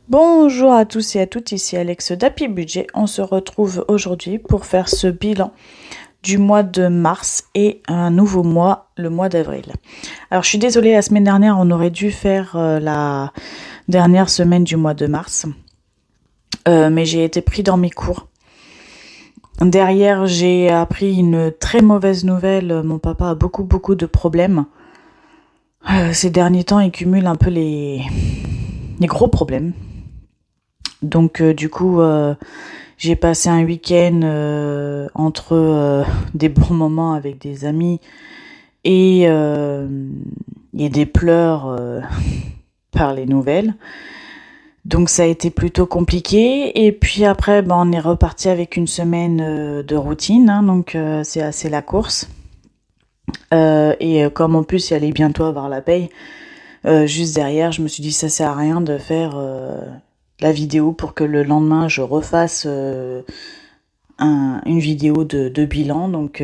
Bonjour à tous et à toutes, ici Alex d'Happy Budget. On se retrouve aujourd'hui pour faire ce bilan du mois de mars et un nouveau mois, le mois d'avril. Alors je suis désolée, la semaine dernière on aurait dû faire la dernière semaine du mois de mars, mais j'ai été pris dans mes cours. Derrière j'ai appris une très mauvaise nouvelle, mon papa a beaucoup de problèmes. Ces derniers temps il cumule un peu les gros problèmes. Donc du coup, j'ai passé un week-end entre des bons moments avec des amis et, des pleurs par les nouvelles. Donc ça a été plutôt compliqué. Et puis après, on est reparti avec une semaine de routine. Donc c'est assez la course. Comme en plus il allait bientôt avoir la paye, juste derrière, je me suis dit ça sert à rien de faire la vidéo pour que le lendemain je refasse une vidéo de bilan. Donc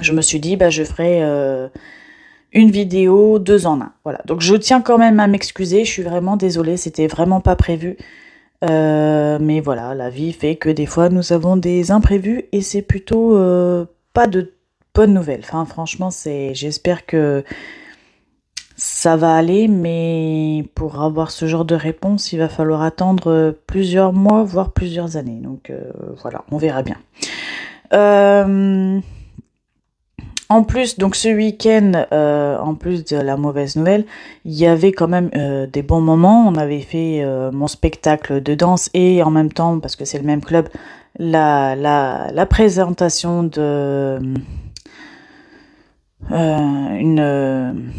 je me suis dit je ferai une vidéo 2 en 1. Voilà. Donc je tiens quand même à m'excuser, je suis vraiment désolée, c'était vraiment pas prévu. Mais voilà, la vie fait que des fois nous avons des imprévus et c'est plutôt pas de bonnes nouvelles. Enfin franchement, j'espère que ça va aller, mais pour avoir ce genre de réponse, il va falloir attendre plusieurs mois, voire plusieurs années. Donc voilà, on verra bien. En plus, donc ce week-end, en plus de la mauvaise nouvelle, il y avait quand même des bons moments. On avait fait mon spectacle de danse et en même temps, parce que c'est le même club, la présentation de une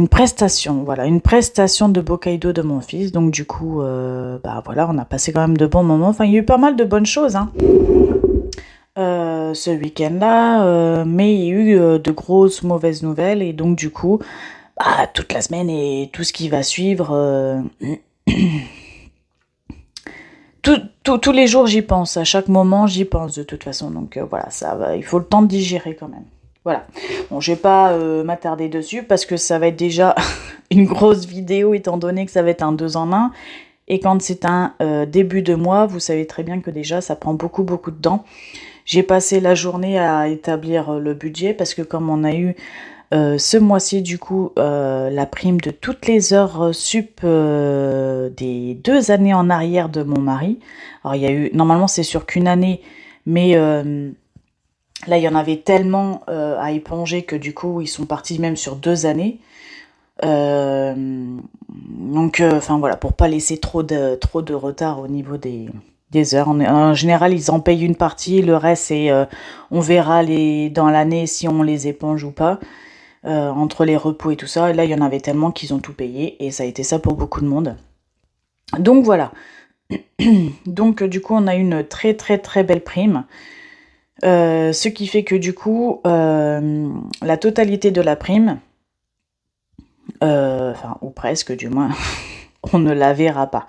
prestation, voilà, une prestation de Bokkaido de mon fils. Donc du coup, voilà, on a passé quand même de bons moments. Enfin, il y a eu pas mal de bonnes choses, ce week-end-là, mais il y a eu de grosses mauvaises nouvelles et donc du coup, toute la semaine et tout ce qui va suivre, tous les jours j'y pense, à chaque moment j'y pense de toute façon. Donc voilà, ça va, il faut le temps de digérer quand même. Voilà. Bon, je vais pas m'attarder dessus parce que ça va être déjà une grosse vidéo étant donné que ça va être un 2 en 1. Et quand c'est un début de mois, vous savez très bien que déjà ça prend beaucoup de temps. J'ai passé la journée à établir le budget parce que comme on a eu ce mois-ci du coup la prime de toutes les heures sup des 2 années en arrière de mon mari. Alors il y a eu, normalement c'est sur qu'une année, mais là, il y en avait tellement à éponger que du coup, ils sont partis même sur 2 années. Donc, voilà, pour pas laisser trop de retard au niveau des heures. En général, ils en payent une partie, le reste, on verra dans l'année si on les éponge ou pas, entre les repos et tout ça. Et là, il y en avait tellement qu'ils ont tout payé, et ça a été ça pour beaucoup de monde. Donc voilà. Donc, du coup, on a une très belle prime. Ce qui fait que du coup, la totalité de la prime, ou presque du moins, on ne la verra pas.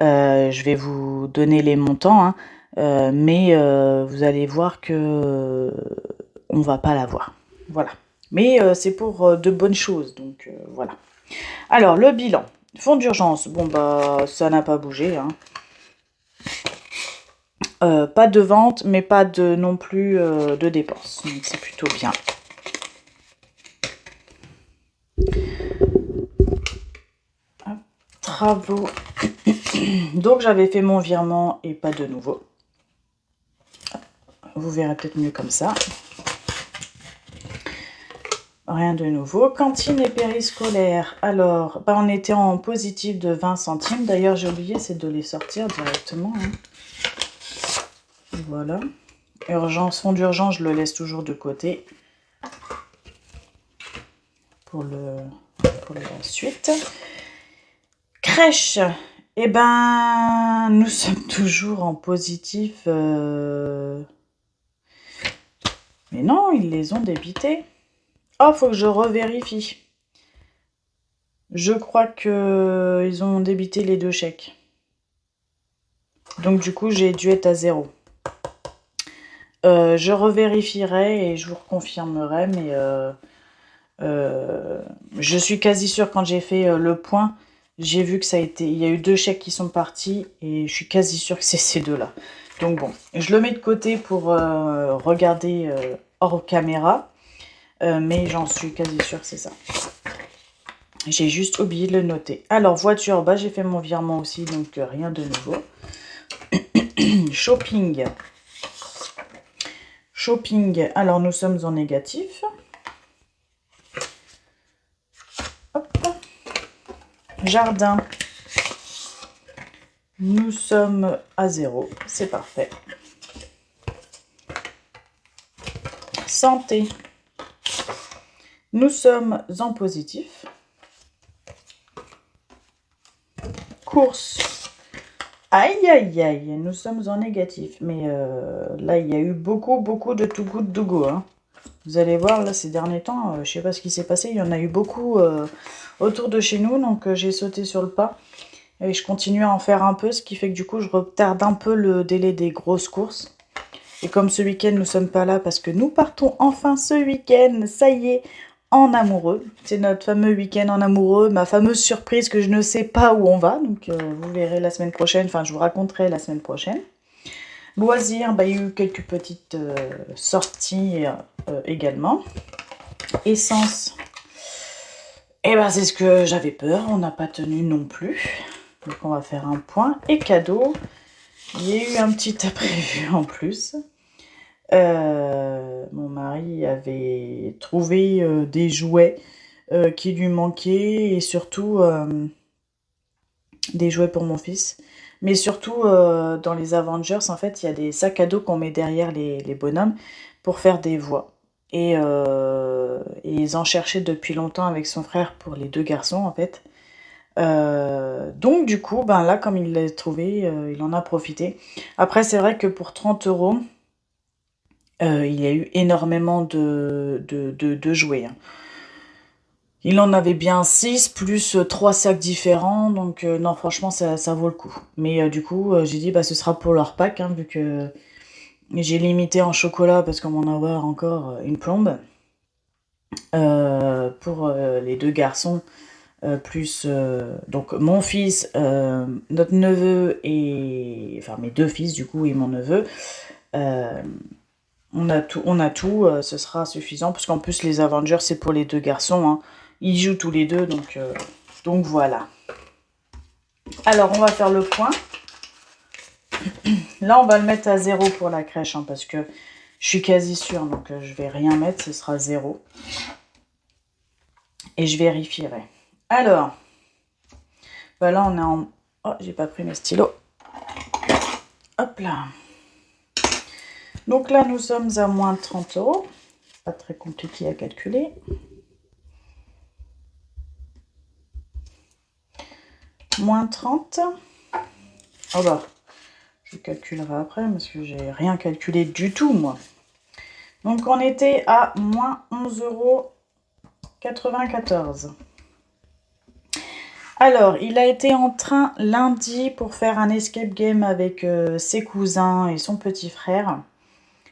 Je vais vous donner les montants, mais vous allez voir que on va pas la voir. Voilà. Mais c'est pour de bonnes choses, donc voilà. Alors, le bilan. Fonds d'urgence, ça n'a pas bougé, pas de vente, mais pas non plus de dépenses. Donc c'est plutôt bien. Hop, travaux. Donc j'avais fait mon virement et pas de nouveau. Vous verrez peut-être mieux comme ça. Rien de nouveau. Cantine et périscolaire. Alors, on était en positif de 20 centimes. D'ailleurs, j'ai oublié, c'est de les sortir directement. Voilà. Urgence, fonds d'urgence, je le laisse toujours de côté pour la suite. Crèche. Nous sommes toujours en positif. Mais non, ils les ont débités. Oh, faut que je revérifie. Je crois que ils ont débité les 2 chèques. Donc du coup, j'ai dû être à 0. Je revérifierai et je vous reconfirmerai, mais je suis quasi sûre quand j'ai fait le point J'ai vu que il y a eu 2 chèques qui sont partis et je suis quasi sûre que c'est ces deux-là. Donc bon, je le mets de côté pour regarder hors caméra, mais j'en suis quasi sûre que c'est ça. J'ai juste oublié de le noter. Alors, voiture, bah, j'ai fait mon virement aussi, donc rien de nouveau. Shopping. Shopping, alors nous sommes en négatif. Hop. Jardin. Nous sommes à 0, c'est parfait. Santé. Nous sommes en positif. Course. Aïe, aïe, aïe, nous sommes en négatif. Mais là, il y a eu beaucoup de tout good to go. Hein. Vous allez voir, là, ces derniers temps, je sais pas ce qui s'est passé. Il y en a eu beaucoup autour de chez nous. Donc, j'ai sauté sur le pas. Et je continue à en faire un peu. Ce qui fait que du coup, je retarde un peu le délai des grosses courses. Et comme ce week-end, nous ne sommes pas là parce que nous partons enfin ce week-end. Ça y est, en amoureux. C'est notre fameux week-end en amoureux, ma fameuse surprise que je ne sais pas où on va. Donc vous verrez la semaine prochaine, enfin je vous raconterai la semaine prochaine. Loisirs, bah, il y a eu quelques petites sorties également. Essence, et ben c'est ce que j'avais peur, on n'a pas tenu non plus. Donc on va faire un point. Et cadeau, il y a eu un petit imprévu en plus. Mon mari avait trouvé des jouets qui lui manquaient et surtout des jouets pour mon fils. Mais surtout dans les Avengers, en fait, il y a des sacs à dos qu'on met derrière les bonhommes pour faire des voix. Et ils en cherchaient depuis longtemps avec son frère pour les 2 garçons, en fait. Donc du coup, ben là, comme il l'a trouvé, il en a profité. Après, c'est vrai que pour 30 €, il y a eu énormément de jouets. Hein. Il en avait bien 6, plus 3 sacs différents, donc non, franchement, ça vaut le coup. Mais du coup, j'ai dit, bah, ce sera pour leur pack, hein, vu que j'ai limité en chocolat, parce qu'on m'en avoir encore une plombe. Pour les 2 garçons, plus donc mon fils, notre neveu et... Enfin, mes 2 fils, du coup, et mon neveu. On a tout, ce sera suffisant, parce qu'en plus les Avengers c'est pour les 2 garçons, hein. Ils jouent tous les deux, donc voilà. Alors on va faire le point. Là on va le mettre à 0 pour la crèche, hein, parce que je suis quasi sûre, donc je vais rien mettre, ce sera 0. Et je vérifierai. Alors, bah là on est en... Oh, j'ai pas pris mes stylos. Hop là. Donc là, nous sommes à moins 30 €. Pas très compliqué à calculer. Moins 30. Oh bah, je calculerai après parce que j'ai rien calculé du tout, moi. Donc on était à moins 11,94 €. Alors, il a été en train lundi pour faire un escape game avec ses cousins et son petit frère.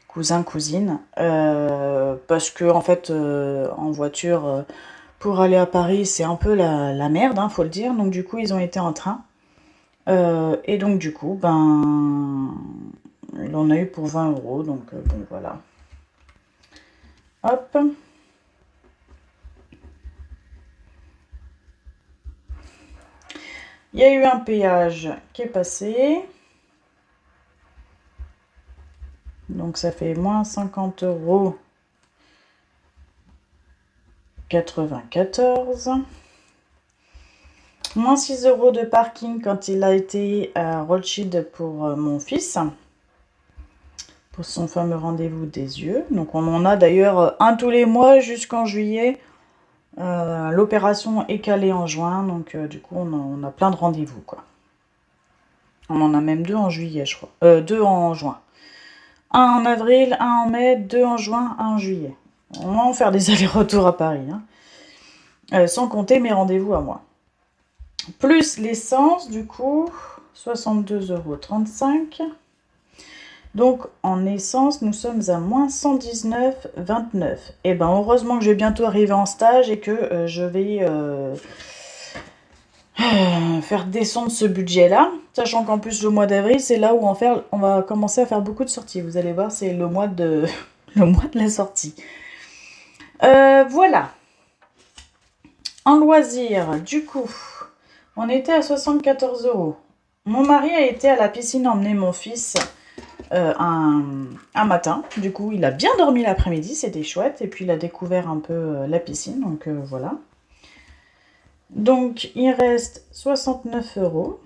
Cousin, cousine, parce que en fait en voiture pour aller à Paris c'est un peu la merde, hein, faut le dire, donc du coup ils ont été en train et donc du coup ben il en a eu pour 20 €, donc bon voilà. Hop. Il y a eu un péage qui est passé. Donc ça fait moins 50,94 €. Moins 6 € de parking quand il a été à Rothschild pour mon fils. Pour son fameux rendez-vous des yeux. Donc on en a d'ailleurs un tous les mois jusqu'en juillet. L'opération est calée en juin. Donc du coup on a plein de rendez-vous, quoi. On en a même 2 en juillet, je crois. 2 en juin. Un en avril, un en mai, 2 en juin, un en juillet. On va en faire des allers-retours à Paris. Hein. Sans compter mes rendez-vous à moi. Plus l'essence, du coup, 62,35 €. Donc, en essence, nous sommes à moins 119,29 €. Et ben, heureusement que je vais bientôt arriver en stage et que je vais faire descendre ce budget-là, sachant qu'en plus le mois d'avril, c'est là où on va commencer à faire beaucoup de sorties. Vous allez voir, c'est le mois de le mois de la sortie. Voilà. En loisir, du coup, on était à 74 euros. Mon mari a été à la piscine emmener mon fils un matin. Du coup, il a bien dormi l'après-midi, c'était chouette. Et puis, il a découvert un peu la piscine, donc voilà. Donc, il reste 69 euros.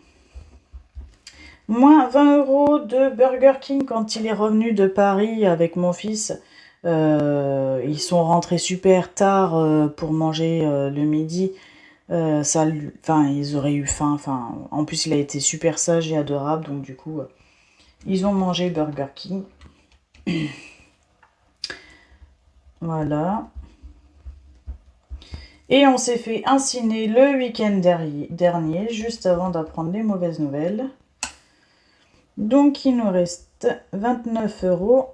Moins 20 euros de Burger King quand il est revenu de Paris avec mon fils. Ils sont rentrés super tard pour manger le midi. Ils auraient eu faim. En plus, il a été super sage et adorable. Donc, du coup, ils ont mangé Burger King. Voilà. Et on s'est fait un ciné le week-end dernier, juste avant d'apprendre les mauvaises nouvelles. Donc, il nous reste 29,80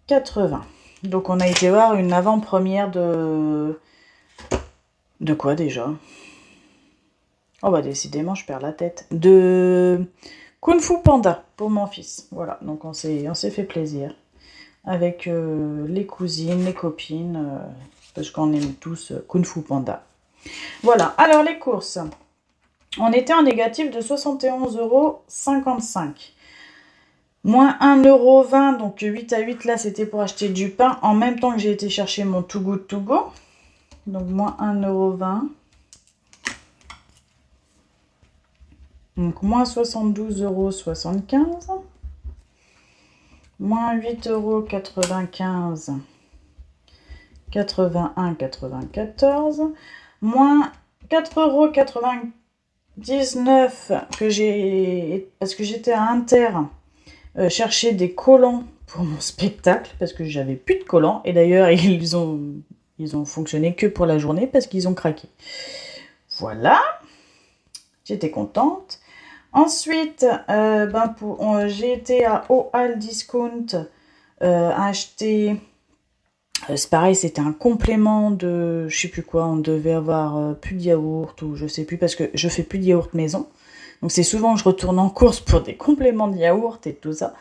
€. Donc, on a été voir une avant-première de... De quoi, déjà? Oh, bah, décidément, je perds la tête. De Kung Fu Panda, pour mon fils. Voilà, donc on s'est fait plaisir. Avec les cousines, les copines, parce qu'on aime tous Kung Fu Panda. Voilà, alors les courses. On était en négatif de 71,55 €. Moins 1,20 €, donc 8 à 8, là, c'était pour acheter du pain, en même temps que j'ai été chercher mon Too Good To Go. Donc, moins 1,20 €. Donc, moins 72,75 €. Moins 8,95 €. 81,94 €. Moins 4,99 € que j'ai... Parce que j'étais à Inter... chercher des collants pour mon spectacle parce que j'avais plus de collants et d'ailleurs ils ont fonctionné que pour la journée parce qu'ils ont craqué. Voilà, j'étais contente. Ensuite, j'ai été à All Discount acheter. C'est pareil, c'était un complément de je sais plus quoi. On devait avoir plus de yaourt ou je sais plus parce que je fais plus de yaourt maison. Donc c'est souvent que je retourne en course pour des compléments de yaourt et tout ça.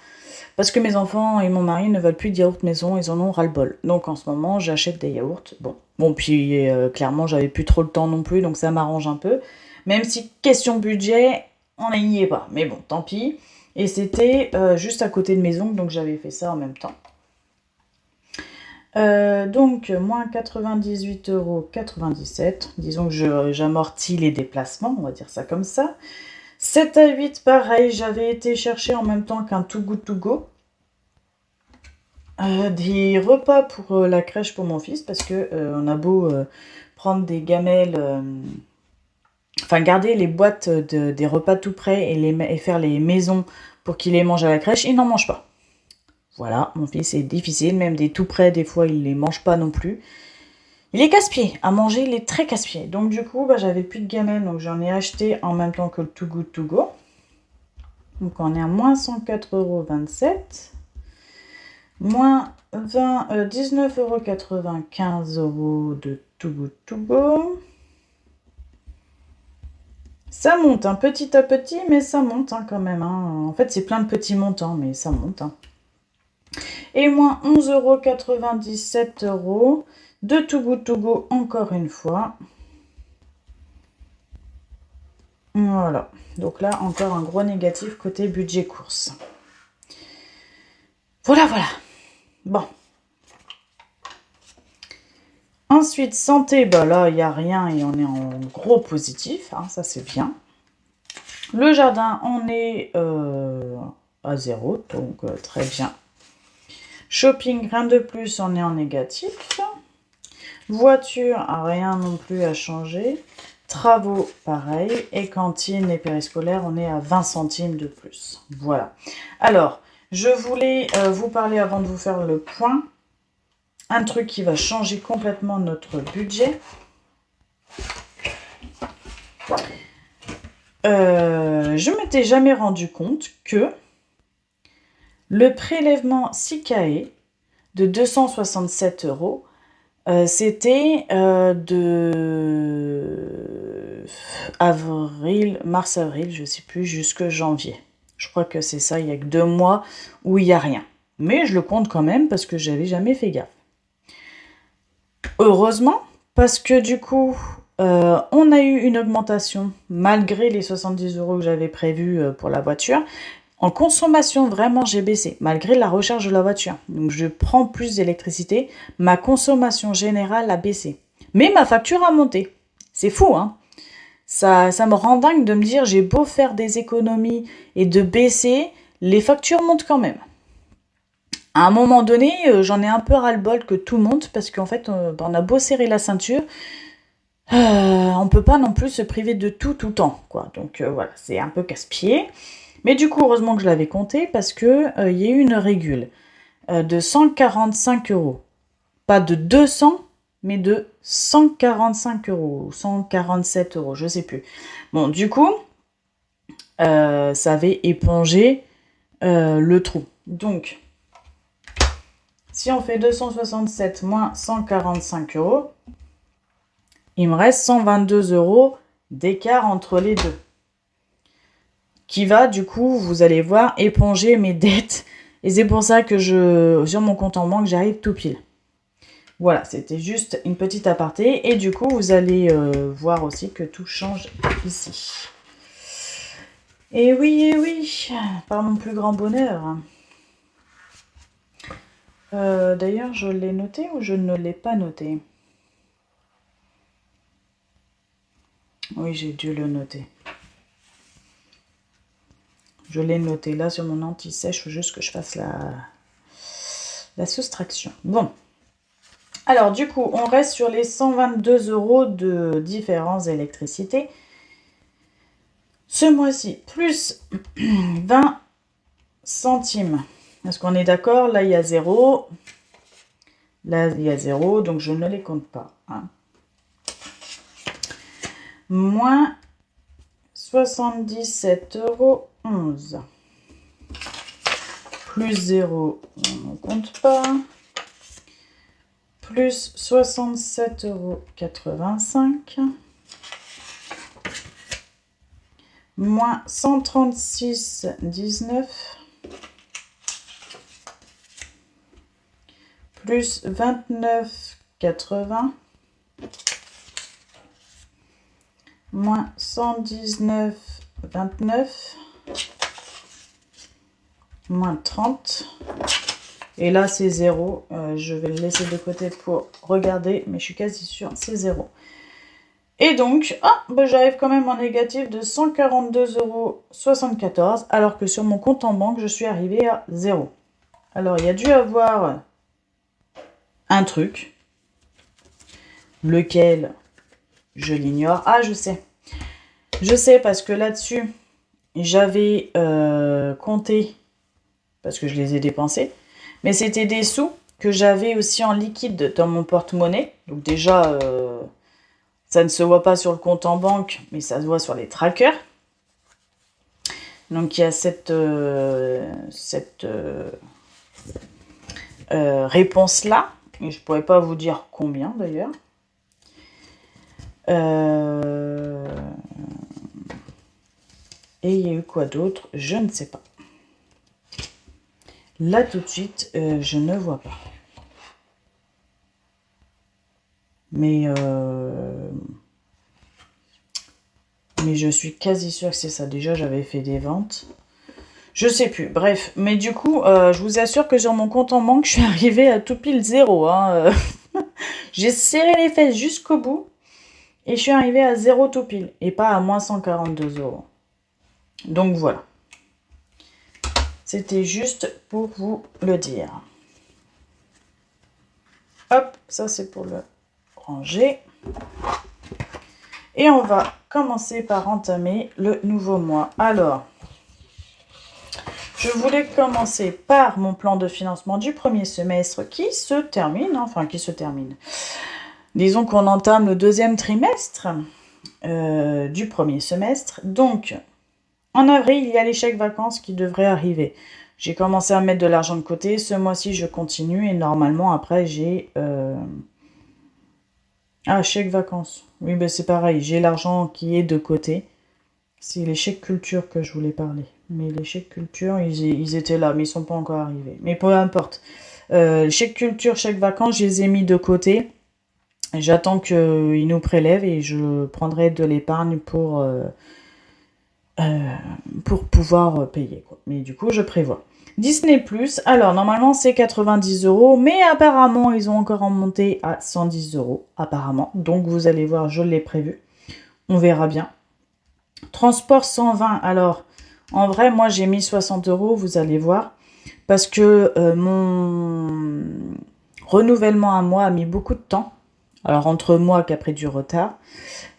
Parce que mes enfants et mon mari ne veulent plus de yaourt maison, ils en ont ras-le-bol. Donc en ce moment, j'achète des yaourts. Bon puis clairement, j'avais plus trop le temps non plus, donc ça m'arrange un peu. Même si, question budget, on n'y est pas. Mais bon, tant pis. Et c'était juste à côté de maison, donc j'avais fait ça en même temps. Donc, moins 98,97 €. Disons que j'amortis les déplacements, on va dire ça comme ça. 7 à 8, pareil, j'avais été chercher en même temps qu'un Too Good To Go. Des repas pour la crèche pour mon fils, parce que on a beau prendre des gamelles, garder les boîtes des repas tout prêts et faire les maisons pour qu'il les mange à la crèche, il n'en mange pas. Voilà, mon fils c'est difficile, même des tout prêts, des fois il les mange pas non plus. Il est casse-pied, à manger il est très casse-pied. Donc du coup, j'avais plus de gamelles, donc j'en ai acheté en même temps que le Too Good To Go. Donc on est à moins 104,27 €. Moins 19,95 € de Too Good To Go. Ça monte petit à petit, mais ça monte quand même. En fait, c'est plein de petits montants, mais ça monte. Et moins 11,97 € de Too Good To Go encore une fois. Voilà. Donc là, encore un gros négatif côté budget course. Voilà. Bon. Ensuite, santé, là, il n'y a rien et on est en gros positif. Ça, c'est bien. Le jardin, on est à 0, donc très bien. Shopping, rien de plus, on est en négatif. Voiture, rien non plus à changer. Travaux, pareil. Et cantine et périscolaire, on est à 20 centimes de plus. Voilà. Alors, je voulais vous parler avant de vous faire le point. Un truc qui va changer complètement notre budget. Je m'étais jamais rendu compte que le prélèvement SICAE de 267 €, c'était de avril, mars-avril, je sais plus, jusque janvier. Je crois que c'est ça, il y a que 2 mois où il n'y a rien. Mais je le compte quand même parce que j'avais jamais fait gaffe. Heureusement, parce que du coup, on a eu une augmentation malgré les 70 € que j'avais prévus pour la voiture. En consommation, vraiment, j'ai baissé, malgré la recharge de la voiture. Donc, je prends plus d'électricité. Ma consommation générale a baissé. Mais ma facture a monté. C'est fou, hein? Ça me rend dingue de me dire, j'ai beau faire des économies et de baisser, les factures montent quand même. À un moment donné, j'en ai un peu ras-le-bol que tout monte, parce qu'en fait, on a beau serrer la ceinture, on peut pas non plus se priver de tout le temps, quoi. Donc voilà, c'est un peu casse-pied. Mais du coup, heureusement que je l'avais compté, parce que y a eu une régule de 145 €. Pas de 200, mais de 145 €, ou 147 €, je sais plus. Bon, du coup, ça avait épongé le trou. Donc, si on fait 267 moins 145 €, il me reste 122 € d'écart entre les deux. Qui va, du coup, vous allez voir, éponger mes dettes. Et c'est pour ça que sur mon compte en banque, j'arrive tout pile. Voilà, c'était juste une petite aparté. Et du coup, vous allez voir aussi que tout change ici. Et oui, par mon plus grand bonheur. D'ailleurs, je l'ai noté ou je ne l'ai pas noté? Oui, j'ai dû le noter. Je l'ai noté là sur mon anti-sèche, il faut juste que je fasse la soustraction. Bon. Alors, du coup, on reste sur les 122 € de différence d'électricité. Ce mois-ci, plus 20 centimes. Est-ce qu'on est d'accord? Là, il y a 0. Là, il y a 0, donc je ne les compte pas. Hein. Moins 77,11 €. Plus 0, on ne compte pas. Plus 67,85 €. Moins 136,19 €. Plus 29,80 €. Moins 119,29 €. Moins 30. Et là, c'est 0. Je vais le laisser de côté pour regarder, mais je suis quasi sûre, c'est 0. Et donc, j'arrive quand même en négatif de 142,74 €, alors que sur mon compte en banque, je suis arrivée à 0. Alors, il y a dû avoir un truc, lequel je l'ignore. Ah, je sais. Je sais parce que là-dessus, j'avais compté, parce que je les ai dépensés, mais c'était des sous que j'avais aussi en liquide dans mon porte-monnaie. Donc déjà, ça ne se voit pas sur le compte en banque, mais ça se voit sur les trackers. Donc il y a cette réponse-là. Et je ne pourrais pas vous dire combien d'ailleurs. Et il y a eu quoi d'autre? Je ne sais pas. Là, tout de suite, je ne vois pas. Mais je suis quasi sûre que c'est ça. Déjà, j'avais fait des ventes. Je sais plus. Bref. Mais du coup, je vous assure que sur mon compte en banque, je suis arrivée à tout pile 0. Hein. J'ai serré les fesses jusqu'au bout. Et je suis arrivée à 0 tout pile. Et pas à moins 142 €. Donc voilà. C'était juste pour vous le dire. Hop, ça c'est pour le ranger. Et on va commencer par entamer le nouveau mois. Alors, je voulais commencer par mon plan de financement du premier semestre qui se termine. Disons qu'on entame le deuxième trimestre du premier semestre. Donc, en avril, il y a les chèques vacances qui devraient arriver. J'ai commencé à mettre de l'argent de côté. Ce mois-ci, je continue et normalement, après, j'ai Ah, chèque vacances. Oui, ben c'est pareil. J'ai l'argent qui est de côté. C'est les chèques culture que je voulais parler. Mais les chèques culture, ils étaient là, mais ils sont pas encore arrivés. Mais peu importe. Chèque culture, chèque vacances, je les ai mis de côté. J'attends qu'ils nous prélèvent et je prendrai de l'épargne pour pouvoir payer, quoi. Mais du coup, je prévois. Disney+, alors normalement c'est 90 euros, mais apparemment ils ont encore en monté à 110 euros, apparemment. Donc vous allez voir, je l'ai prévu. On verra bien. Transport 120, alors en vrai, moi j'ai mis 60 euros, vous allez voir. Parce que mon renouvellement à moi a mis beaucoup de temps. Alors entre moi qui a pris du retard,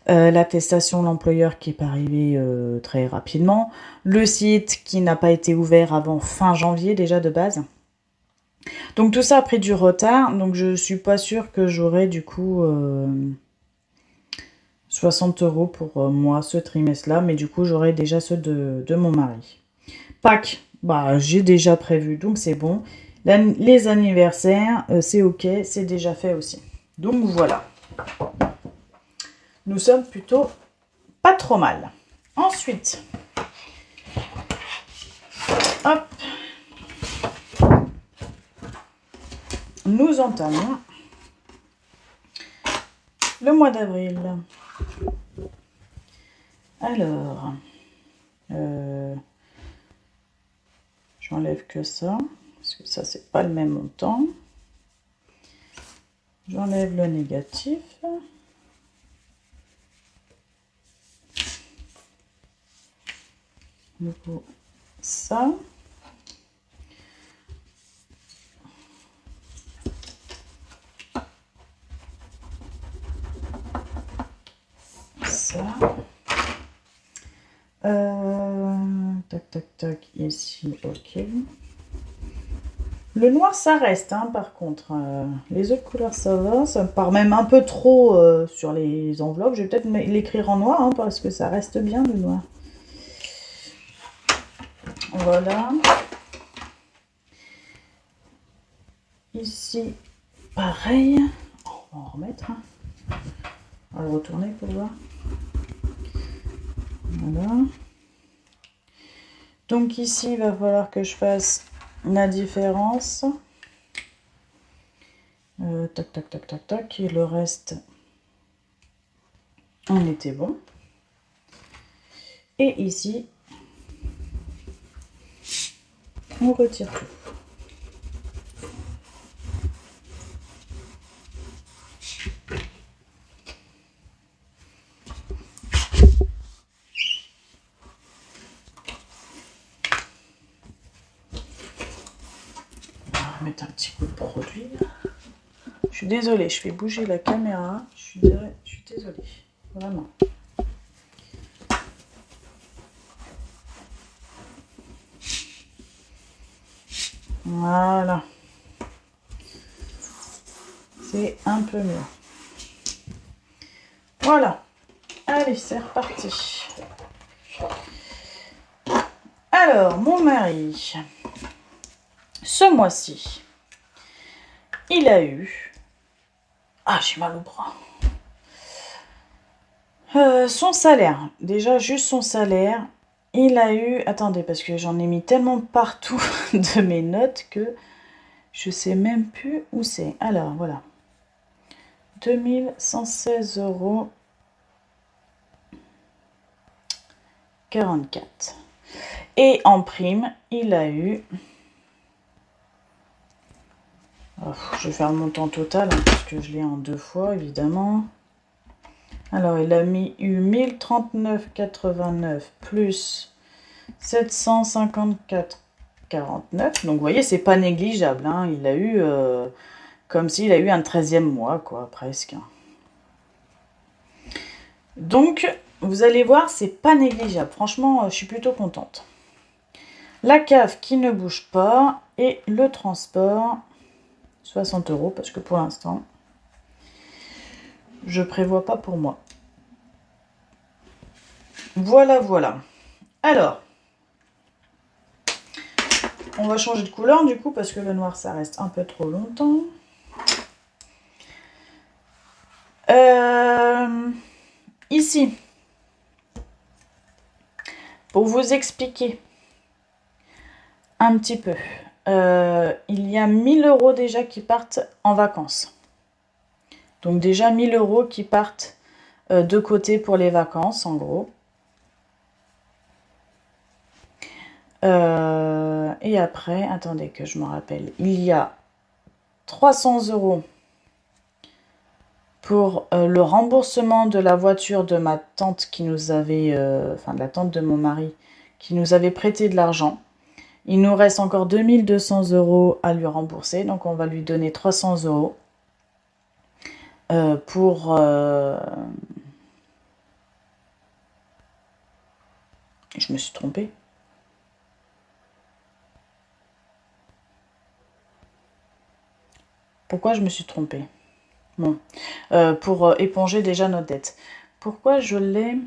l'attestation de l'employeur qui est pas arrivée très rapidement, le site qui n'a pas été ouvert avant fin janvier déjà de base. Donc tout ça a pris du retard, donc je suis pas sûre que j'aurai du coup 60 euros pour moi ce trimestre-là, mais du coup j'aurai déjà ceux de mon mari. Pâques, bah j'ai déjà prévu, donc c'est bon. Les anniversaires, c'est ok, c'est déjà fait aussi. Donc voilà. Nous sommes plutôt pas trop mal. Ensuite, hop, nous entamons le mois d'avril. Alors, j'enlève que ça, parce que ça, c'est pas le même montant. J'enlève le négatif. Du coup, ça. Ça. Tac, tac, tac, ici, ok. Le noir, ça reste, hein, par contre. Les autres couleurs, ça va. Ça me part même un peu trop sur les enveloppes. Je vais peut-être l'écrire en noir, hein, parce que ça reste bien, le noir. Voilà. Ici, pareil. On va en remettre. Hein. On va le retourner pour voir. Voilà. Donc ici, il va falloir que je fasse la différence. Tac, tac, tac, tac, tac. Et le reste, on était bon. Et ici, on retire tout. On va mettre un petit coup de produit. Je suis désolée, je fais bouger la caméra. Je suis désolée. Vraiment. Voilà. C'est un peu mieux. Voilà. Allez, c'est reparti. Alors, mon mari, ce mois-ci, il a eu... Ah, j'ai mal au bras. Son salaire. Déjà, juste son salaire. Il a eu... Attendez, parce que j'en ai mis tellement partout de mes notes que je sais même plus où c'est. Alors, voilà. 2116 euros 44. Et en prime, il a eu... Oh, je vais faire le montant total, hein, parce que je l'ai en deux fois, évidemment. Alors, il a eu 1039,89 plus 754,49. Donc, vous voyez, c'est pas négligeable. Hein. Il a eu... comme s'il a eu un 13e mois, quoi, presque. Donc, vous allez voir, c'est pas négligeable. Franchement, je suis plutôt contente. La cave qui ne bouge pas et le transport, 60 euros, parce que pour l'instant, je prévois pas pour moi. Voilà, voilà. Alors, on va changer de couleur du coup, parce que le noir, ça reste un peu trop longtemps. ici, pour vous expliquer un petit peu, il y a 1000 € déjà qui partent en vacances. Donc déjà 1000 € qui partent de côté pour les vacances, en gros. Et après, attendez que je me rappelle, il y a 300 € pour le remboursement de la voiture de ma tante qui nous avait, enfin de la tante de mon mari, qui nous avait prêté de l'argent. Il nous reste encore 2200 € à lui rembourser, donc on va lui donner 300 € pour... Je me suis trompée. Pourquoi je me suis trompée? Bon, pour éponger déjà notre dette. Pourquoi je l'ai...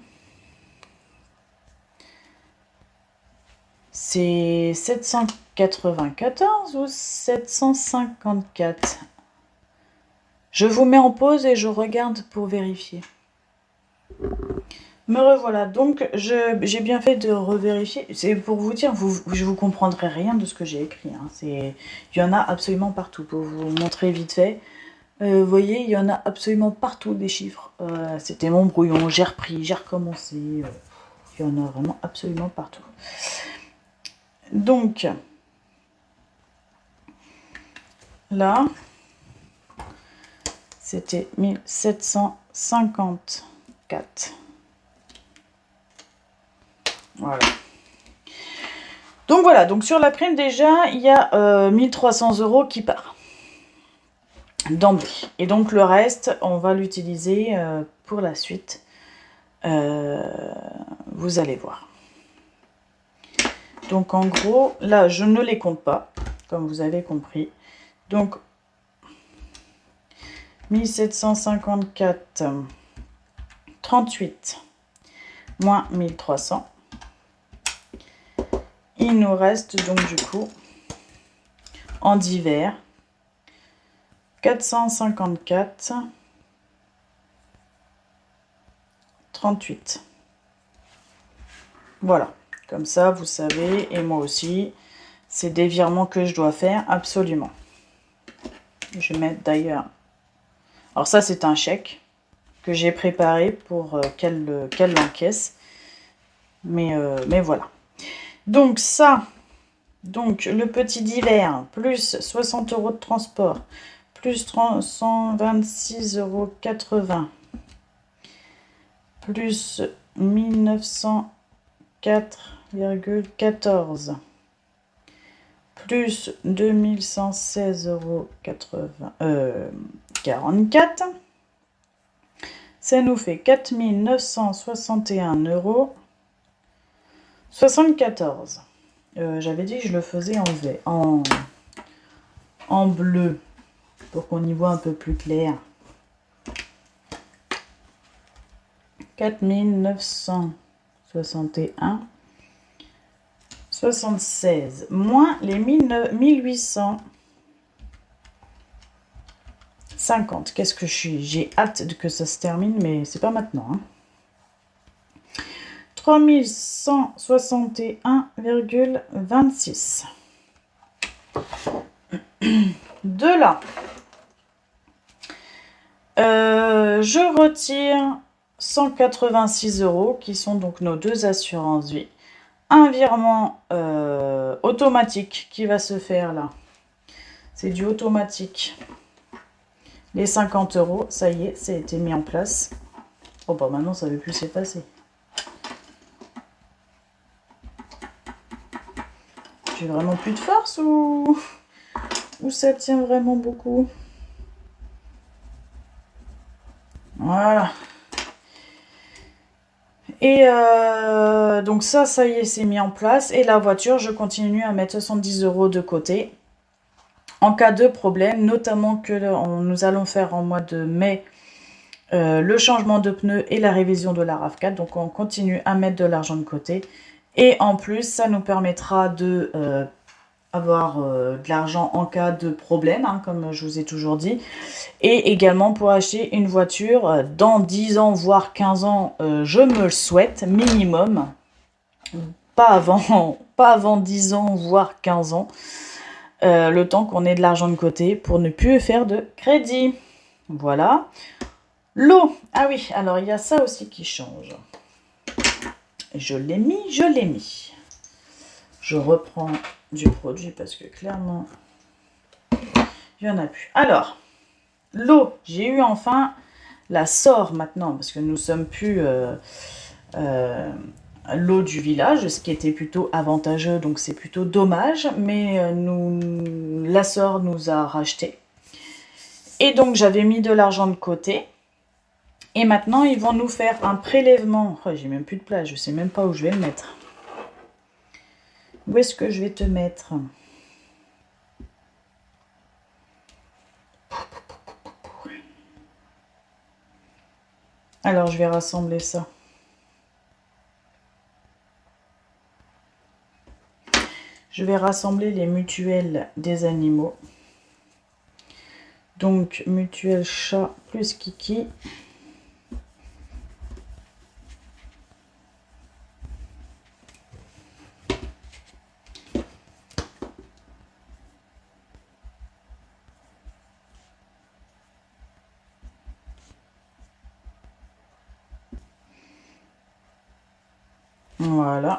C'est 794 ou 754? Je vous mets en pause et je regarde pour vérifier. Me revoilà, donc j'ai bien fait de revérifier. C'est pour vous dire, je vous comprendrai rien de ce que j'ai écrit. Hein. Il y en a absolument partout. Pour vous montrer vite fait, vous voyez, il y en a absolument partout des chiffres. C'était mon brouillon, j'ai repris, j'ai recommencé. Il y en a vraiment absolument partout. Donc, là, c'était 1754. Voilà. Donc voilà, donc sur la prime déjà, il y a 1300 € qui part d'emblée. Et donc le reste, on va l'utiliser pour la suite. Vous allez voir. Donc en gros, là, je ne les compte pas, comme vous avez compris. Donc, 1754, 38, moins 1300. Il nous reste donc du coup, en divers, 454, 38. Voilà. Comme ça, vous savez, et moi aussi, c'est des virements que je dois faire, absolument. Je vais mettre d'ailleurs... Alors ça, c'est un chèque que j'ai préparé pour qu'elle l'encaisse. Mais voilà. Donc ça, donc le petit divers, plus 60 € de transport, plus 126,80 €, plus 1904,14 €, plus 2116,44 €, ça nous fait 4961,74 €. J'avais dit que je le faisais en bleu, pour qu'on y voit un peu plus clair. 4961,76 moins les 1850. Qu'est-ce que je suis? J'ai hâte que ça se termine, mais c'est pas maintenant. Hein. 3161,26. De là, je retire 186 € qui sont donc nos deux assurances vie. Un virement automatique qui va se faire là. C'est du automatique. Les 50 €, ça y est, ça a été mis en place. Oh bah maintenant ça ne veut plus s'effacer. J'ai vraiment plus de force ou ça tient vraiment beaucoup? Voilà. Et donc ça y est, c'est mis en place. Et la voiture, je continue à mettre 70 € de côté. En cas de problème, notamment que nous allons faire en mois de mai le changement de pneus et la révision de la RAV4. Donc on continue à mettre de l'argent de côté. Et en plus, ça nous permettra de avoir de l'argent en cas de problème, hein, comme je vous ai toujours dit. Et également pour acheter une voiture dans 10 ans, voire 15 ans, je me le souhaite, minimum. Pas avant, pas avant 10 ans, voire 15 ans. Le temps qu'on ait de l'argent de côté pour ne plus faire de crédit. Voilà. L'eau. Ah oui, alors il y a ça aussi qui change. Je l'ai mis, je l'ai mis. Je reprends du produit parce que clairement, il n'y en a plus. Alors, l'eau, j'ai eu enfin la SOR maintenant parce que nous sommes plus l'eau du village, ce qui était plutôt avantageux, donc c'est plutôt dommage, mais la SOR nous a racheté. Et donc j'avais mis de l'argent de côté. Et maintenant, ils vont nous faire un prélèvement. Oh, j'ai même plus de place, je sais même pas où je vais le mettre. Où est-ce que je vais te mettre? Alors, je vais rassembler ça. Je vais rassembler les mutuelles des animaux. Donc, mutuelle chat plus Kiki. Voilà.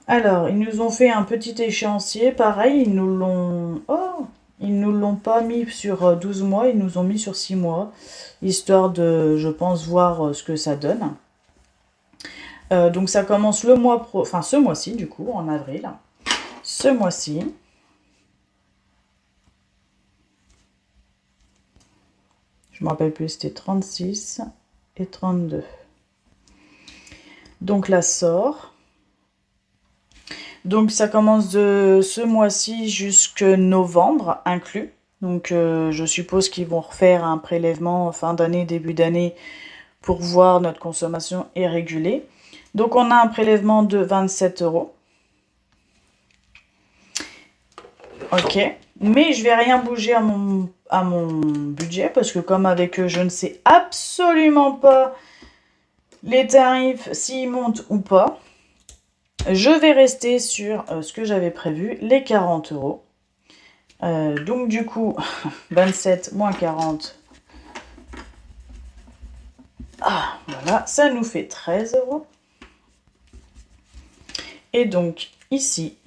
Alors, ils nous ont fait un petit échéancier. Pareil, ils nous l'ont... Oh! Ils nous l'ont pas mis sur 12 mois, ils nous ont mis sur 6 mois. Histoire de, je pense, voir ce que ça donne. Donc ça commence le mois enfin ce mois-ci du coup, en avril. Ce mois-ci. Je me rappelle plus, c'était 36 et 32. Donc la SOR. Donc ça commence de ce mois-ci jusque novembre inclus. Donc je suppose qu'ils vont refaire un prélèvement fin d'année, début d'année pour voir notre consommation est régulée. Donc on a un prélèvement de 27 €. Ok, mais je vais rien bouger à mon budget parce que comme avec eux, je ne sais absolument pas les tarifs, s'ils montent ou pas. Je vais rester sur ce que j'avais prévu, les 40 €. Donc du coup, 27 moins 40. Ah, voilà, ça nous fait 13 €. Et donc ici,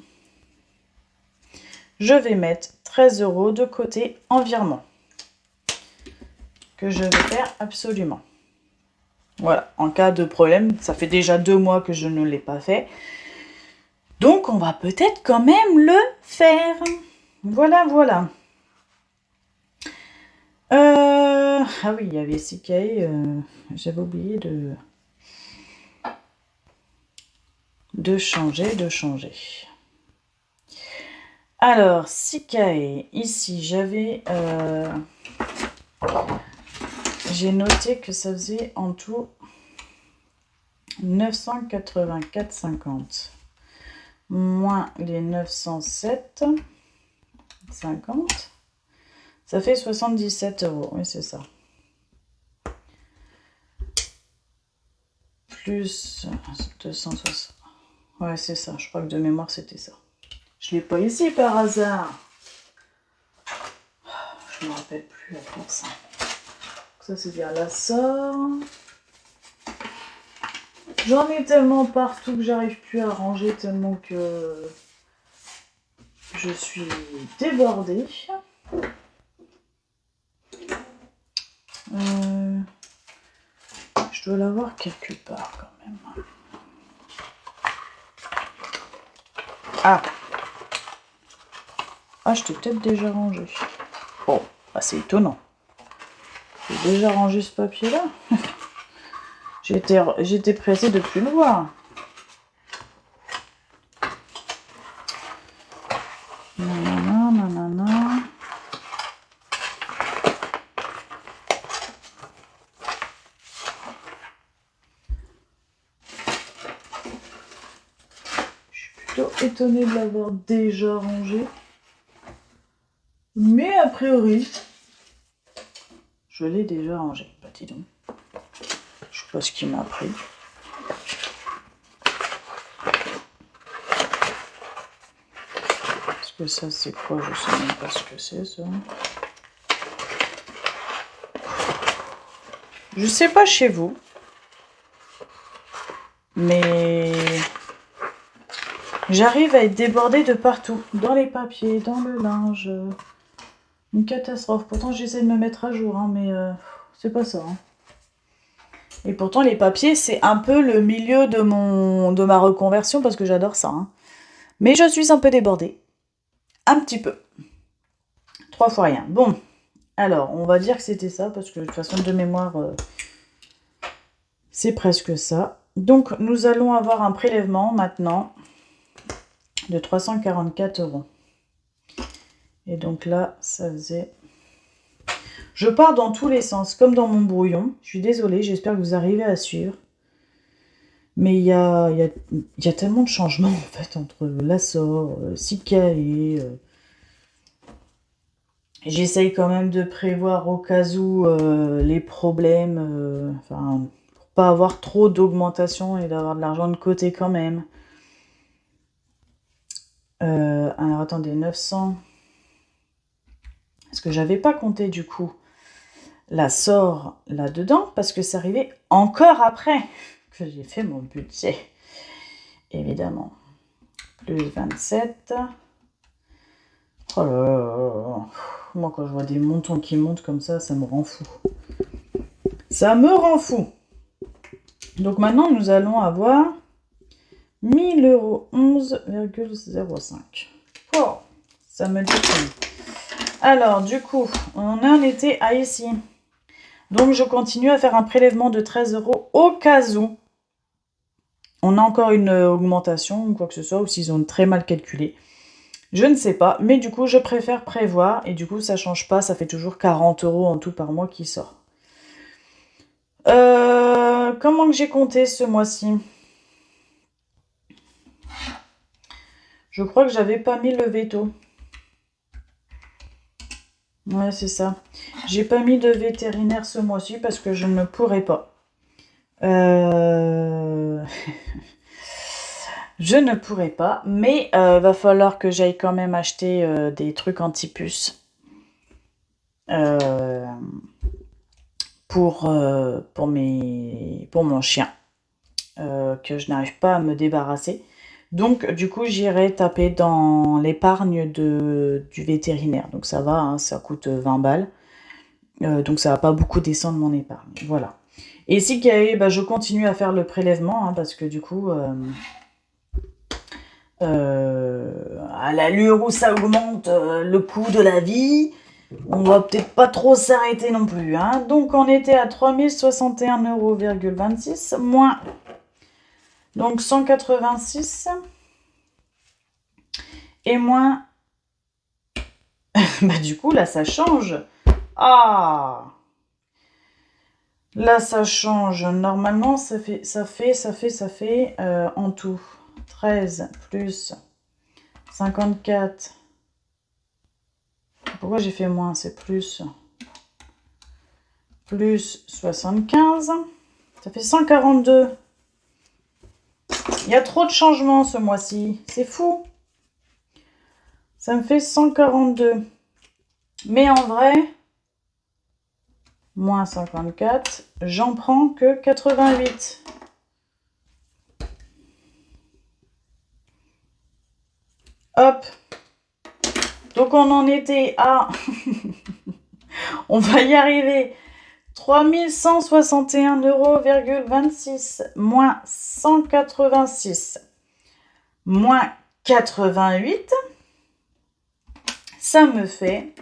je vais mettre 13 € de côté en virement. Que je vais faire absolument. Voilà, en cas de problème, ça fait déjà 2 mois que je ne l'ai pas fait. Donc, on va peut-être quand même le faire. Voilà, voilà. Ah oui, il y avait Sikai. J'avais oublié de changer. Alors, Sikai, ici, j'ai noté que ça faisait en tout 984,50 moins les 907,50, ça fait 77 €. Oui, c'est ça. Plus 260. Ouais, c'est ça. Je crois que de mémoire, c'était ça. Je l'ai pas ici par hasard. Je me rappelle plus à force. Ça, c'est bien la SOR. J'en ai tellement partout que j'arrive plus à ranger tellement que je suis débordée. Je dois l'avoir quelque part quand même. Ah, je t'ai peut-être déjà rangé. Oh, bah c'est étonnant. J'ai déjà rangé ce papier-là. J'étais pressée de plus le voir. Nanana. plutôt étonnée de l'avoir déjà rangé. Mais a priori, je l'ai déjà rangé. Bah, dis donc. Je sais pas ce qu'il m'a pris. Parce que ça, c'est quoi? Je sais même pas ce que c'est, ça. Je sais pas chez vous. Mais j'arrive à être débordée de partout. Dans les papiers, dans le linge. Une catastrophe. Pourtant, j'essaie de me mettre à jour, hein, mais c'est pas ça. Hein. Et pourtant, les papiers, c'est un peu le milieu de ma reconversion parce que j'adore ça. Hein. Mais je suis un peu débordée. Un petit peu. 3 fois rien. Bon. Alors, on va dire que c'était ça parce que de toute façon, de mémoire, c'est presque ça. Donc, nous allons avoir un prélèvement maintenant de 344 €. Et donc là, ça faisait... Je pars dans tous les sens, comme dans mon brouillon. Je suis désolée, j'espère que vous arrivez à suivre. Mais il y a tellement de changements, en fait, entre l'assort, Sikae. J'essaye quand même de prévoir au cas où les problèmes, pour pas avoir trop d'augmentation et d'avoir de l'argent de côté quand même. Alors attendez, 900. Parce que j'avais pas compté du coup la sort là-dedans, parce que c'est arrivé encore après que j'ai fait mon budget. Évidemment. Plus 27. Oh là là. Moi, quand je vois des montants qui montent comme ça me rend fou. Ça me rend fou. Donc maintenant, nous allons avoir 1011,05 €. Oh, ça me déprime. Alors, du coup, on en était à ici. Donc, je continue à faire un prélèvement de 13 € au cas où on a encore une augmentation ou quoi que ce soit, ou s'ils ont très mal calculé. Je ne sais pas, mais du coup, je préfère prévoir, et du coup, ça change pas, ça fait toujours 40 € en tout par mois qui sort. Comment que j'ai compté ce mois-ci? Je crois que j'avais pas mis le veto. Ouais, c'est ça. J'ai pas mis de vétérinaire ce mois-ci parce que je ne pourrais pas. Je ne pourrais pas, mais va falloir que j'aille quand même acheter des trucs anti-puces pour mon chien, que je n'arrive pas à me débarrasser. Donc, du coup, j'irai taper dans l'épargne du vétérinaire. Donc, ça va, hein, ça coûte 20 balles. Donc, ça va pas beaucoup descendre mon épargne. Voilà. Et si je continue à faire le prélèvement, hein, parce que du coup... à l'allure où ça augmente le coût de la vie, on va peut-être pas trop s'arrêter non plus. Hein. Donc on était à 3061,26 € moins donc 186 et moins du coup là ça change. Ah, là ça change. Normalement ça fait en tout 13 plus 54. Pourquoi j'ai fait moins? C'est plus 75. Ça fait 142. Il y a trop de changements ce mois-ci. C'est fou. Ça me fait 142. Mais en vrai, moins 54, j'en prends que 88. Hop. Donc on en était à... on va y arriver. 3161,26 € moins 186 moins 88. Ça me fait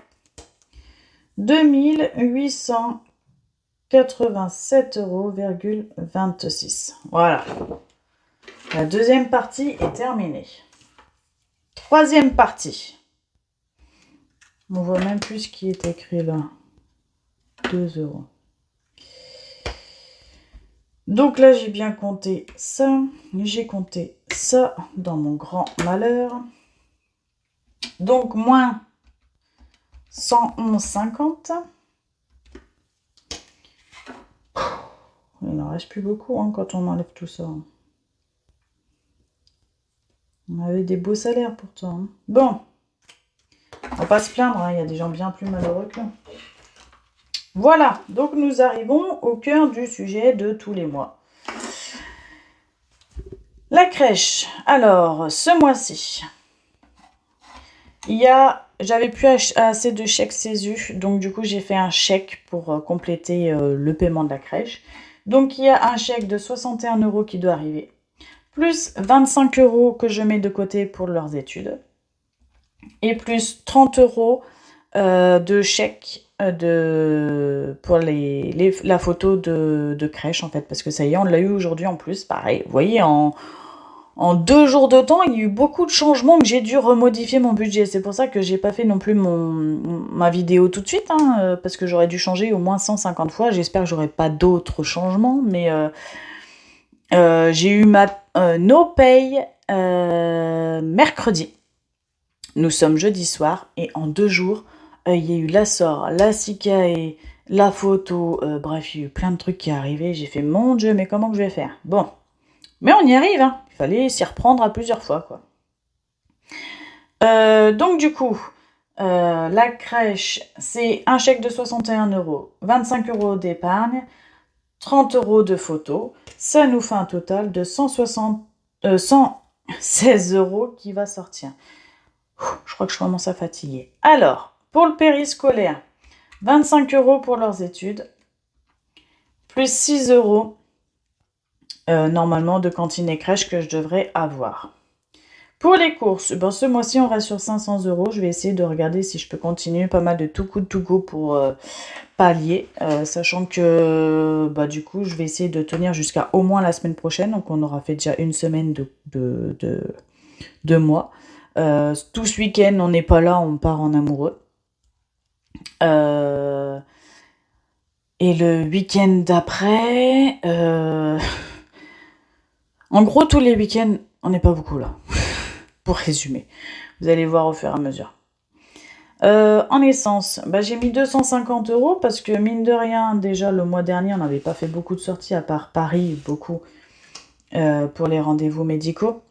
2887,26 €. Voilà. La deuxième partie est terminée. Troisième partie. On voit même plus ce qui est écrit là. 2 €. Donc là, j'ai bien compté ça. J'ai compté ça dans mon grand malheur. Donc, moins 111,50. Il n'en reste plus beaucoup hein, quand on enlève tout ça. On avait des beaux salaires pourtant. Hein. Bon, on va pas se plaindre, hein, il y a des gens bien plus malheureux que nous. Voilà, donc nous arrivons au cœur du sujet de tous les mois. La crèche. Alors, ce mois-ci, j'avais plus assez de chèques CESU, donc du coup j'ai fait un chèque pour compléter le paiement de la crèche. Donc il y a un chèque de 61 € qui doit arriver, plus 25 € que je mets de côté pour leurs études, et plus 30 € de chèque pour la photo de crèche en fait, parce que ça y est, on l'a eu aujourd'hui en plus, pareil, vous voyez, en 2 jours de temps, il y a eu beaucoup de changements que j'ai dû remodifier mon budget. C'est pour ça que j'ai pas fait non plus ma vidéo tout de suite, hein, parce que j'aurais dû changer au moins 150 fois. J'espère que j'aurai pas d'autres changements, mais j'ai eu ma no pay mercredi. Nous sommes jeudi soir et en 2 jours, il y a eu la SOR, la SICAE, la photo, bref, il y a eu plein de trucs qui arrivaient. J'ai fait mon Dieu, mais comment que je vais faire ? Bon, mais on y arrive, hein. Il fallait s'y reprendre à plusieurs fois, quoi. Donc du coup, la crèche, c'est un chèque de 61 €, 25 € d'épargne, 30 € de photos. Ça nous fait un total de 116 € qui va sortir. Je crois que je commence à fatiguer. Alors, pour le périscolaire, 25 € pour leurs études, plus 6 € normalement de cantine et crèche que je devrais avoir. Pour les courses, ce mois-ci on reste sur 500 €. Je vais essayer de regarder si je peux continuer pas mal de Too Good To Go pour pallier, sachant que du coup je vais essayer de tenir jusqu'à au moins la semaine prochaine, donc on aura fait déjà une semaine de mois. Tout ce week-end on n'est pas là, on part en amoureux. Et le week-end d'après, en gros tous les week-ends on n'est pas beaucoup là. Pour résumer, vous allez voir au fur et à mesure. En essence, j'ai mis 250 € parce que mine de rien, déjà le mois dernier, on n'avait pas fait beaucoup de sorties à part Paris, beaucoup pour les rendez-vous médicaux.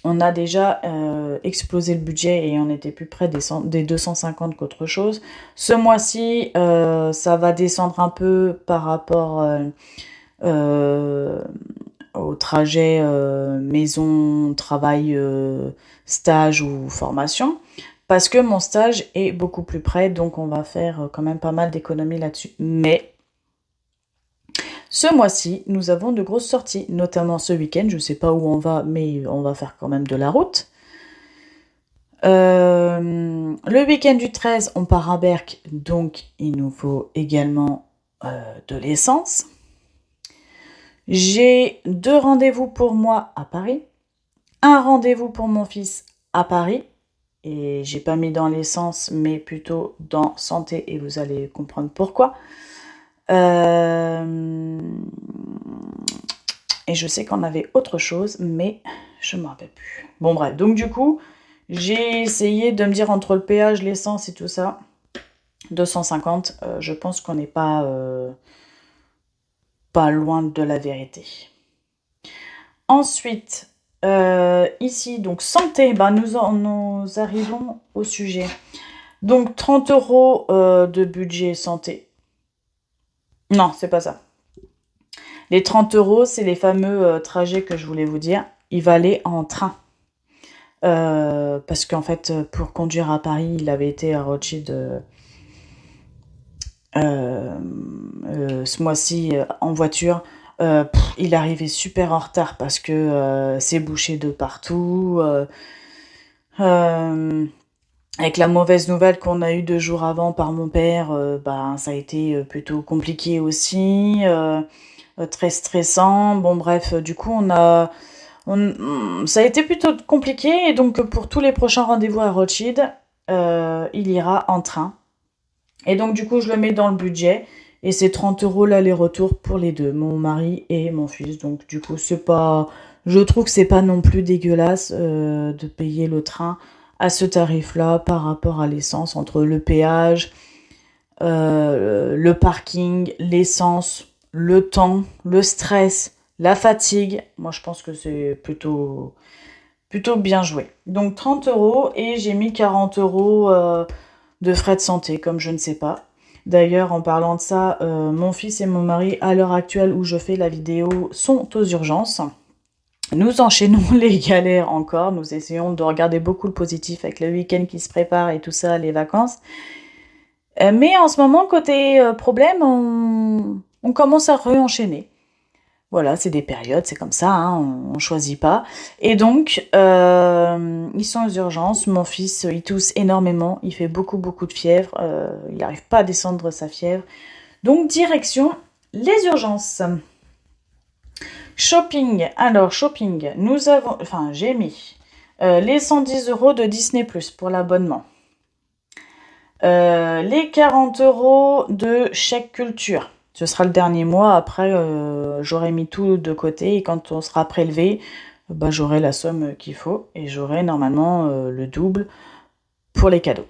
On a déjà explosé le budget et on était plus près des 250 qu'autre chose. Ce mois-ci, ça va descendre un peu par rapport au trajet maison, travail, stage ou formation, parce que mon stage est beaucoup plus près, donc on va faire quand même pas mal d'économies là-dessus. Mais ce mois-ci, nous avons de grosses sorties, notamment ce week-end. Je ne sais pas où on va, mais on va faire quand même de la route. Le week-end du 13, on part à Berck, donc il nous faut également de l'essence. J'ai 2 rendez-vous pour moi à Paris, un rendez-vous pour mon fils à Paris, et j'ai pas mis dans l'essence, mais plutôt dans santé, et vous allez comprendre pourquoi. Et je sais qu'on avait autre chose, mais je ne me rappelle plus. Bon bref, donc du coup, j'ai essayé de me dire entre le péage, l'essence et tout ça, 250, je pense qu'on n'est pas loin de la vérité. Ensuite, ici, donc santé, nous arrivons au sujet. Donc 30 € de budget santé. Non, c'est pas ça. Les 30 €, c'est les fameux trajets que je voulais vous dire. Il va aller en train. Parce qu'en fait, pour conduire à Paris, il avait été à Rothschild ce mois-ci en voiture. Il arrivait super en retard parce que c'est bouché de partout. Avec la mauvaise nouvelle qu'on a eue 2 jours avant par mon père, ça a été plutôt compliqué aussi, très stressant. Bon bref, du coup ça a été plutôt compliqué, et donc pour tous les prochains rendez-vous à Rothschild, il ira en train. Et donc du coup je le mets dans le budget, et c'est 30 € l'aller-retour pour les deux, mon mari et mon fils. Donc du coup c'est pas Je trouve que c'est pas non plus dégueulasse de payer le train à ce tarif-là par rapport à l'essence, entre le péage, le parking, l'essence, le temps, le stress, la fatigue. Moi, je pense que c'est plutôt bien joué. Donc 30 euros et j'ai mis 40 euros de frais de santé, comme je ne sais pas. D'ailleurs, en parlant de ça, mon fils et mon mari, à l'heure actuelle où je fais la vidéo, sont aux urgences. Nous enchaînons les galères encore. Nous essayons de regarder beaucoup le positif avec le week-end qui se prépare et tout ça, les vacances. Mais en ce moment, côté problème, on commence à re-enchaîner. Voilà, c'est des périodes, c'est comme ça, hein, on choisit pas. Et donc, ils sont aux urgences. Mon fils, il tousse énormément, il fait beaucoup de fièvre, il n'arrive pas à descendre sa fièvre. Donc, direction les urgences. Shopping. Alors, shopping, j'ai mis les 110 euros de Disney Plus pour l'abonnement. Les 40 euros de chèque culture. Ce sera le dernier mois. Après, j'aurai mis tout de côté et quand on sera prélevé, j'aurai la somme qu'il faut et j'aurai normalement le double pour les cadeaux.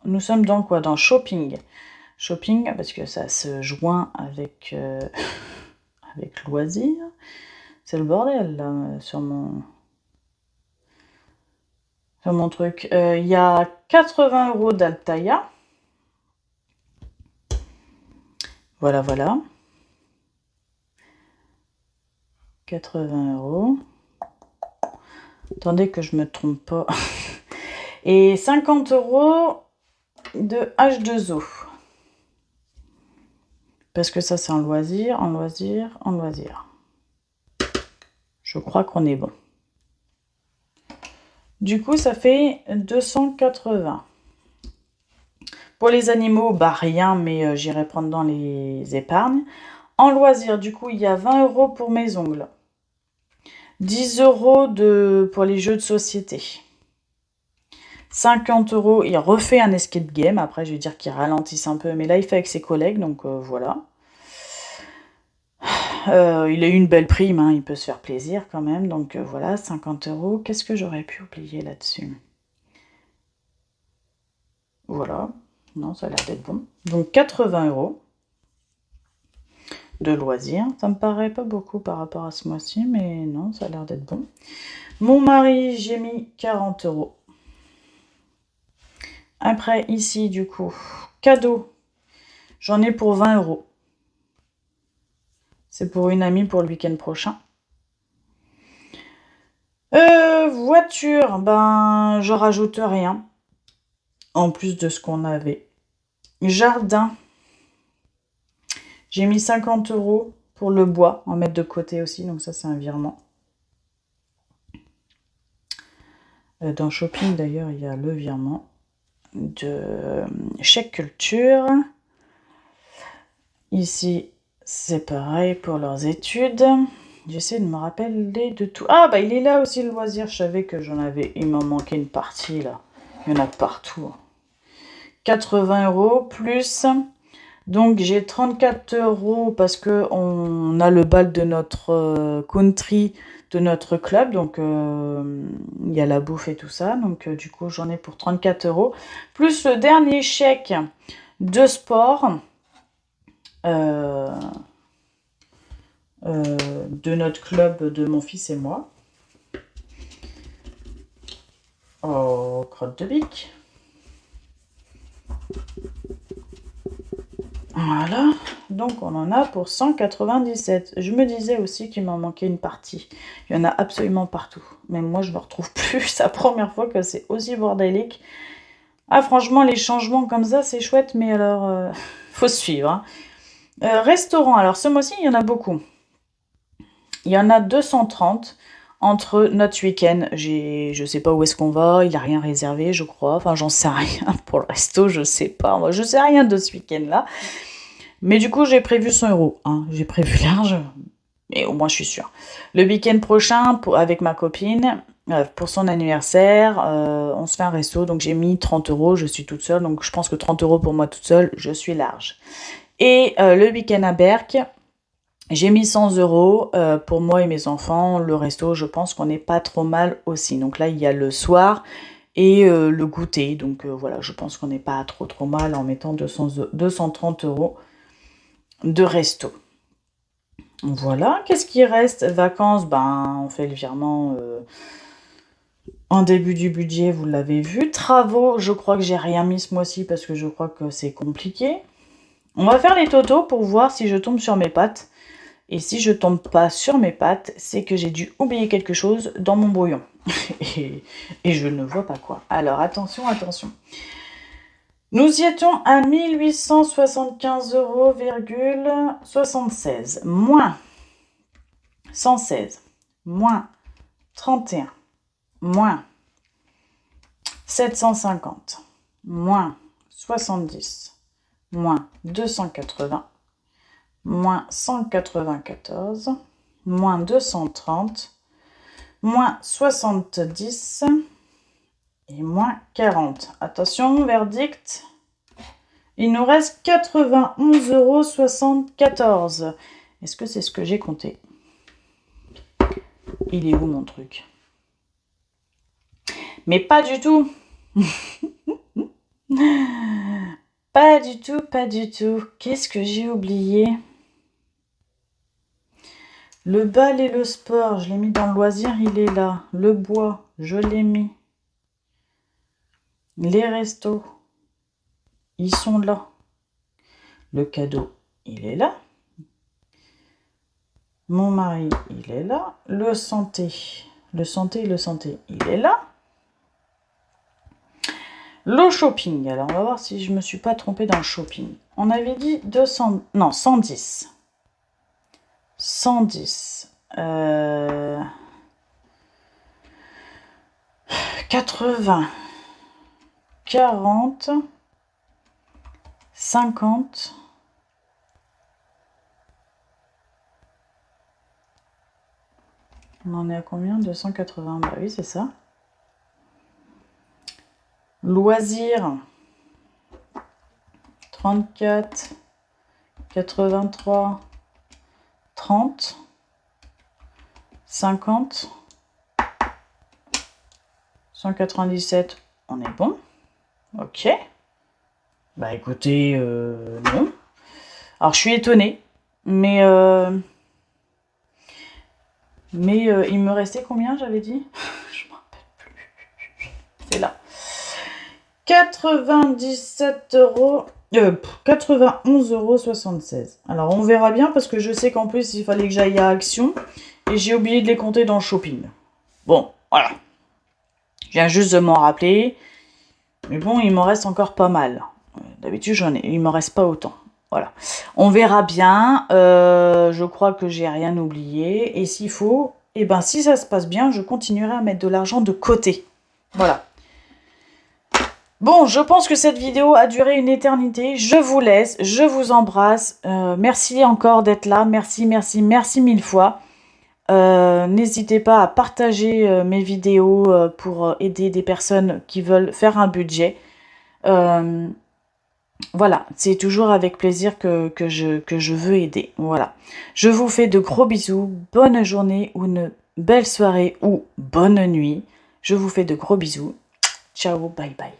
Nous sommes dans quoi? Dans shopping. Shopping, parce que ça se joint avec, avec loisir. C'est le bordel, là, sur mon truc. Il y a 80 euros d'Altaïa. Voilà. 80 euros. Attendez que je me trompe pas. Et 50 euros de H2O. Parce que ça, c'est en loisir. Je crois qu'on est bon. Du coup, ça fait 280. Pour les animaux, rien, mais j'irai prendre dans les épargnes. En loisir, du coup, il y a 20 euros pour mes ongles. 10 euros pour les jeux de société. 50 euros, il refait un escape game. Après, je vais dire qu'il ralentisse un peu, mais là, il fait avec ses collègues, donc voilà. Il a eu une belle prime, hein, il peut se faire plaisir quand même, donc voilà, 50 euros. Qu'est-ce que j'aurais pu oublier là-dessus? Voilà, non, ça a l'air d'être bon. Donc 80 euros de loisirs, ça me paraît pas beaucoup par rapport à ce mois-ci, mais non, ça a l'air d'être bon. Mon mari, j'ai mis 40 euros. Après, ici, du coup, cadeau, j'en ai pour 20 euros. C'est pour une amie pour le week-end prochain. Voiture, je rajoute rien. En plus de ce qu'on avait. Jardin. J'ai mis 50 euros pour le bois, en mettre de côté aussi, donc ça c'est un virement. Dans shopping d'ailleurs, il y a le virement de chèque culture. Ici, c'est pareil pour leurs études. J'essaie de me rappeler de tout. Ah, il est là aussi le loisir. Je savais que il m'en manquait une partie là. Il y en a partout. 80 euros plus. Donc j'ai 34 euros parce que on a le bal de notre country, de notre club. Donc il y a la bouffe et tout ça. Donc du coup j'en ai pour 34 euros. Plus le dernier chèque de sport. De notre club de mon fils et moi. Oh, crotte de bique. Voilà, donc on en a pour 197. Je me disais aussi qu'il m'en manquait une partie. Il y en a absolument partout. Même moi, je ne me retrouve plus. C'est la première fois que c'est aussi bordélique. Ah, franchement, les changements comme ça, c'est chouette, mais alors, faut suivre. Hein. Restaurant, alors ce mois-ci, il y en a beaucoup. Il y en a 230 entre notre week-end. Je sais pas où est-ce qu'on va, il n'y a rien réservé, je crois. Enfin, j'en sais rien pour le resto, je sais pas. Moi, je sais rien de ce week-end-là. Mais du coup, j'ai prévu 100 euros. Hein. J'ai prévu large, mais au moins, je suis sûre. Le week-end prochain, avec ma copine, pour son anniversaire, on se fait un resto. Donc, j'ai mis 30 euros. Je suis toute seule. Donc, je pense que 30 euros pour moi toute seule, je suis large. Et le week-end à Berck, J'ai mis 100 € pour moi et mes enfants. Le resto, je pense qu'on n'est pas trop mal aussi. Donc là, il y a le soir et le goûter. Donc voilà, je pense qu'on n'est pas trop mal en mettant 230 € de resto. Voilà, qu'est-ce qui reste? Vacances, ben on fait le virement en début du budget, vous l'avez vu. Travaux, je crois que j'ai rien mis ce mois-ci parce que je crois que c'est compliqué. On va faire les totaux pour voir si je tombe sur mes pattes. Et si je tombe pas sur mes pattes, c'est que j'ai dû oublier quelque chose dans mon brouillon. et je ne vois pas quoi. Alors attention, attention. Nous y étions à 1875,76 €, moins 116, moins 31, moins 750, moins 70, moins 280, moins 194, moins 230, moins 70 et moins 40. Attention, verdict. Il nous reste 91,74 €. Est-ce que c'est ce que j'ai compté? Il est où mon truc? Mais pas du tout. Pas du tout, pas du tout. Qu'est-ce que j'ai oublié? Le bal et le sport, je l'ai mis dans le loisir, il est là. Le bois, je l'ai mis. Les restos, ils sont là. Le cadeau, il est là. Mon mari, il est là. Le santé, il est là. Le shopping, alors on va voir si je me suis pas trompée dans le shopping. On avait dit 200, non 110. 110. 80. 40. 50. On en est à combien? 280. Bah oui, c'est ça. Loisirs, 34, 83, 30, 50, 197, on est bon. Ok. Bah écoutez, non. Alors je suis étonnée, mais il me restait combien, j'avais dit? Je me rappelle plus. C'est là. 97 €, 91,76 €. Alors on verra bien parce que je sais qu'en plus il fallait que j'aille à Action et j'ai oublié de les compter dans le shopping. Bon, voilà. Je viens juste de m'en rappeler. Mais bon, il m'en reste encore pas mal. D'habitude, il m'en reste pas autant. Voilà. On verra bien. Je crois que j'ai rien oublié. Et s'il faut, eh ben, si ça se passe bien, je continuerai à mettre de l'argent de côté. Voilà. Bon, je pense que cette vidéo a duré une éternité. Je vous laisse, je vous embrasse. Merci encore d'être là. Merci, merci, merci mille fois. N'hésitez pas à partager mes vidéos pour aider des personnes qui veulent faire un budget. Voilà, c'est toujours avec plaisir que je veux aider. Voilà. Je vous fais de gros bisous. Bonne journée ou une belle soirée ou bonne nuit. Je vous fais de gros bisous. Ciao, bye bye.